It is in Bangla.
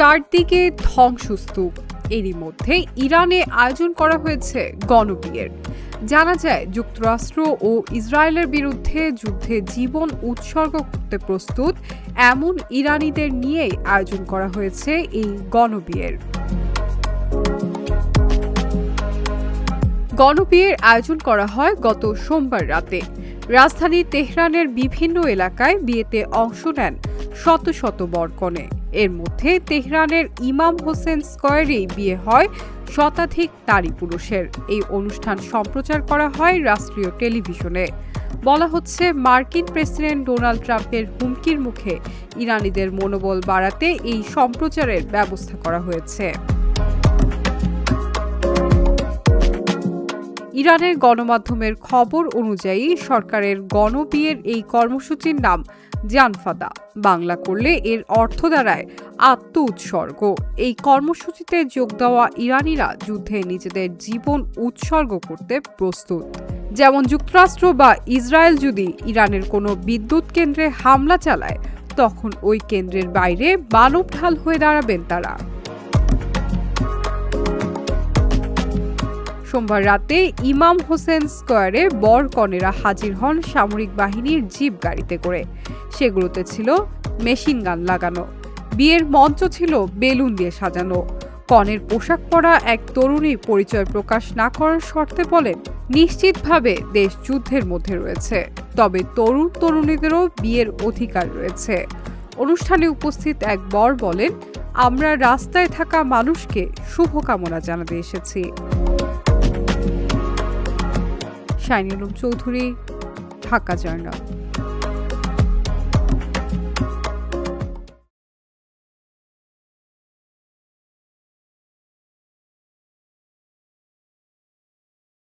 চারদিকে ধ্বংসস্তূপ। এরই মধ্যে ইরানে আয়োজন করা হয়েছে গণবিয়ের। জানা যায়, যুক্তরাষ্ট্র ও ইসরায়েলের বিরুদ্ধে যুদ্ধে জীবন উৎসর্গ করতে প্রস্তুত এমন ইরানিদের নিয়েই আয়োজন করা হয়েছে এই গণবিয়ের। গণবিয়ের আয়োজন করা হয় গত সোমবার রাতে। রাজধানী তেহরানের বিভিন্ন এলাকায় বিয়েতে অংশ নেন শত শত বরকনে। এর মধ্যে তেহরানের ইমাম হোসেন স্কয়ারেই বিয়ে হয় শতাধিক নারী পুরুষের। এই অনুষ্ঠান সম্প্রচার করা হয় রাষ্ট্রীয় টেলিভিশনে। বলা হচ্ছে, মার্কিন প্রেসিডেন্ট ডোনাল্ড ট্রাম্পের হুমকির মুখে ইরানিদের মনোবল বাড়াতে এই সম্প্রচারের ব্যবস্থা করা হয়েছে। ইরানের গণমাধ্যমের খবর অনুযায়ী সরকারের গণবিয়ের এই কর্মসূচির নাম জানফাদা। বাংলা করলে এর অর্থ দাঁড়ায় আত্ম উৎসর্গ। এই কর্মসূচিতে যোগ দেওয়া ইরানিরা যুদ্ধে নিজেদের জীবন উৎসর্গ করতে প্রস্তুত। যেমন যুক্তরাষ্ট্র বা ইসরায়েল যদি ইরানের কোনো বিদ্যুৎ কেন্দ্রে হামলা চালায়, তখন ওই কেন্দ্রের বাইরে মানব ঢাল হয়ে দাঁড়াবেন তারা। সোমবার রাতে ইমাম হোসেন স্কয়ারে বরকনেরা হাজির হন সামরিক বাহিনীর জিপ গাড়িতে করে। সেগুলোতে ছিল মেশিন গান লাগানো। বিয়ের মঞ্চ ছিল বেলুন দিয়ে সাজানো। কনের পোশাক পরা এক তরুণী পরিচয় প্রকাশ না করার শর্তে বলেন, নিশ্চিতভাবে দেশ যুদ্ধের মধ্যে রয়েছে, তবে তরুণ তরুণীদেরও বিয়ের অধিকার রয়েছে। অনুষ্ঠানে উপস্থিত এক বর বলেন, আমরা রাস্তায় থাকা মানুষকে শুভকামনা জানাতে এসেছি। শাইনুল চৌধুরী, ঢাকা জার্নাল।